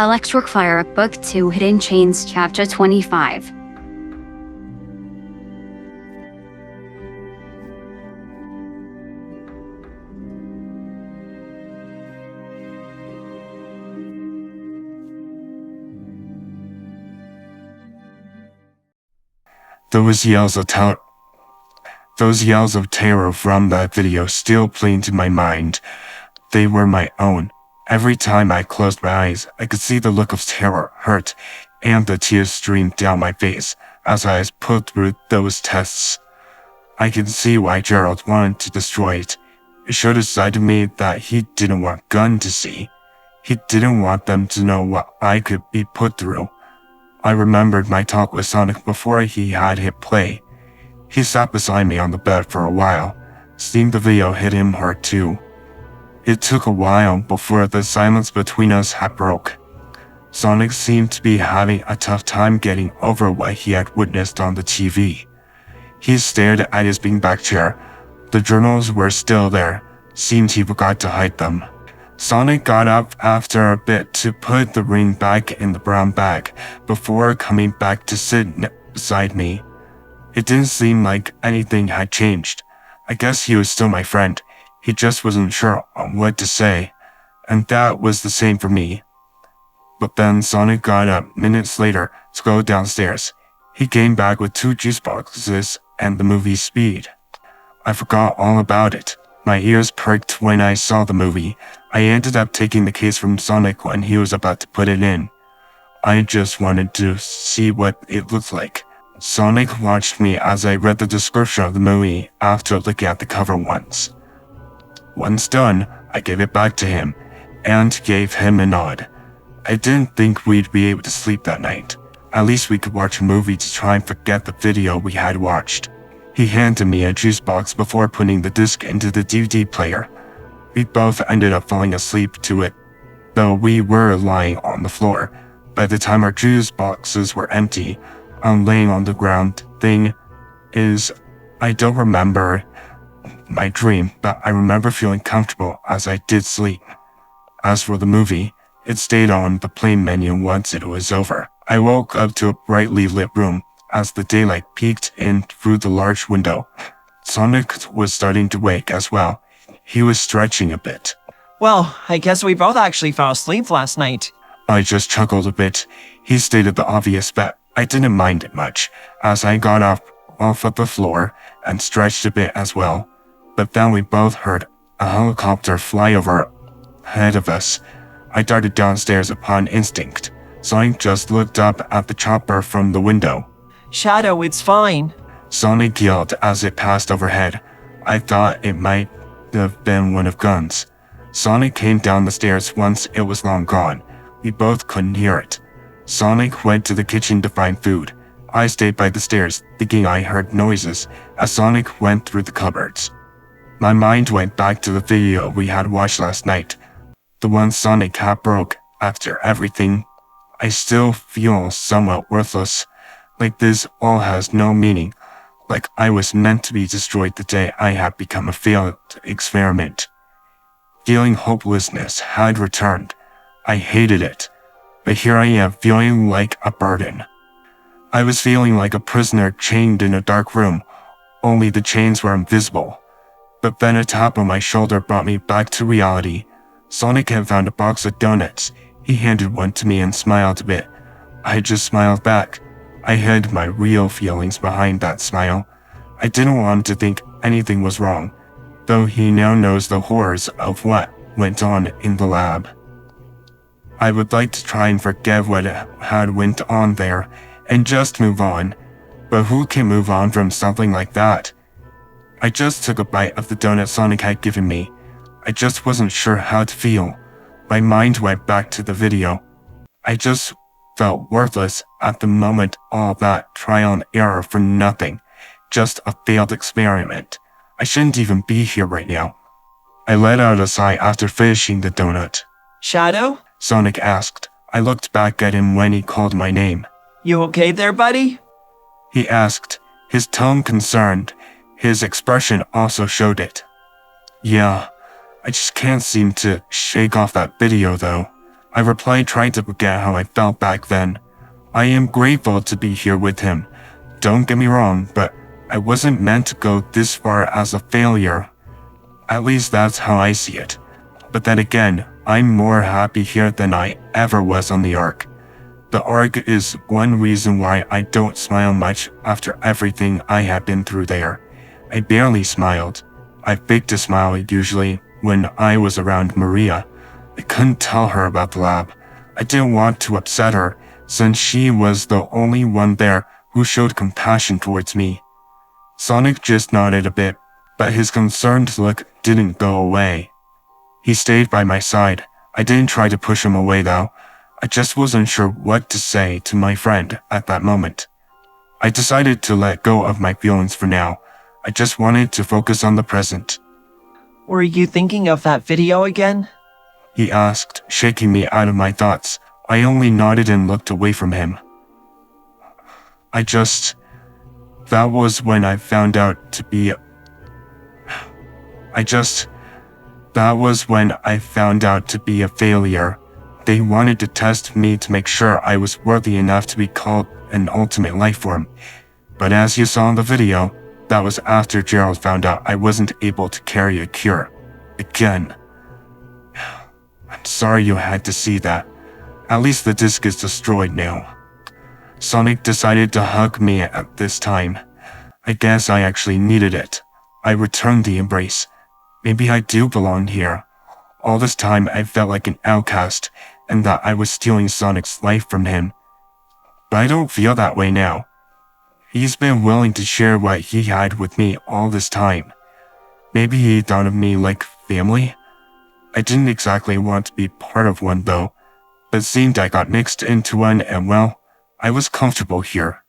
Electric Fire, Book 2, Hidden Chains, Chapter 25. Those yells of terror from that video still play into my mind. They were my own. Every time I closed my eyes, I could see the look of terror, hurt, and the tears stream down my face as I put through those tests. I can see why Gerald wanted to destroy it. It showed a side of me that he didn't want Gunn to see. He didn't want them to know what I could be put through. I remembered my talk with Sonic before he had hit play. He sat beside me on the bed for a while. Seeing the video hit him hard too. It took a while before the silence between us had broke. Sonic seemed to be having a tough time getting over what he had witnessed on the TV. He stared at his beanbag chair. The journals were still there. Seemed he forgot to hide them. Sonic got up after a bit to put the ring back in the brown bag before coming back to sit beside me. It didn't seem like anything had changed. I guess he was still my friend. He just wasn't sure on what to say, and that was the same for me. But then Sonic got up minutes later to go downstairs. He came back with 2 juice boxes and the movie Speed. I forgot all about it. My ears perked when I saw the movie. I ended up taking the case from Sonic when he was about to put it in. I just wanted to see what it looked like. Sonic watched me as I read the description of the movie after looking at the cover once. Once done, I gave it back to him, and gave him a nod. I didn't think we'd be able to sleep that night. At least we could watch a movie to try and forget the video we had watched. He handed me a juice box before putting the disc into the DVD player. We both ended up falling asleep to it, though we were lying on the floor. By the time our juice boxes were empty, I'm laying on the ground. I don't remember my dream, but I remember feeling comfortable as I did sleep. As for the movie, it stayed on the play menu once it was over. I woke up to a brightly lit room as the daylight peeked in through the large window. Sonic was starting to wake as well. He was stretching a bit. Well, I guess we both actually fell asleep last night. I just chuckled a bit. He stated the obvious, but I didn't mind it much as I got off of the floor and stretched a bit as well. But then we both heard a helicopter fly over ahead of us. I darted downstairs upon instinct. Sonic just looked up at the chopper from the window. Shadow, it's fine. Sonic yelled as it passed overhead. I thought it might have been one of Gunn's. Sonic came down the stairs once it was long gone. We both couldn't hear it. Sonic went to the kitchen to find food. I stayed by the stairs, thinking I heard noises as Sonic went through the cupboards. My mind went back to the video we had watched last night. The one Sonic had broke after everything. I still feel somewhat worthless. Like this all has no meaning. Like I was meant to be destroyed the day I had become a failed experiment. Feeling hopelessness had returned. I hated it. But here I am feeling like a burden. I was feeling like a prisoner chained in a dark room. Only the chains were invisible. But then a tap on my shoulder brought me back to reality. Sonic had found a box of donuts. He handed one to me and smiled a bit. I just smiled back. I hid my real feelings behind that smile. I didn't want to think anything was wrong, though he now knows the horrors of what went on in the lab. I would like to try and forget what had went on there and just move on, but who can move on from something like that? I just took a bite of the donut Sonic had given me. I just wasn't sure how to feel. My mind went back to the video. I just felt worthless at the moment. All that trial and error for nothing. Just a failed experiment. I shouldn't even be here right now. I let out a sigh after finishing the donut. Shadow? Sonic asked. I looked back at him when he called my name. You okay there, buddy? He asked, his tone concerned. His expression also showed it. Yeah, I just can't seem to shake off that video though. I replied, trying to forget how I felt back then. I am grateful to be here with him. Don't get me wrong, but I wasn't meant to go this far as a failure. At least that's how I see it. But then again, I'm more happy here than I ever was on the Ark. The Ark is one reason why I don't smile much after everything I have been through there. I barely smiled. I faked a smile usually when I was around Maria. I couldn't tell her about the lab. I didn't want to upset her, since she was the only one there who showed compassion towards me. Sonic just nodded a bit, but his concerned look didn't go away. He stayed by my side. I didn't try to push him away though. I just wasn't sure what to say to my friend at that moment. I decided to let go of my feelings for now. I just wanted to focus on the present. Were you thinking of that video again? He asked, shaking me out of my thoughts. I only nodded and looked away from him. That was when I found out to be a failure. They wanted to test me to make sure I was worthy enough to be called an ultimate life form. But as you saw in the video, that was after Gerald found out I wasn't able to carry a cure. Again. I'm sorry you had to see that. At least the disc is destroyed now. Sonic decided to hug me at this time. I guess I actually needed it. I returned the embrace. Maybe I do belong here. All this time I felt like an outcast, and that I was stealing Sonic's life from him. But I don't feel that way now. He's been willing to share what he had with me all this time. Maybe he thought of me like family? I didn't exactly want to be part of one though, but it seemed I got mixed into one and well, I was comfortable here.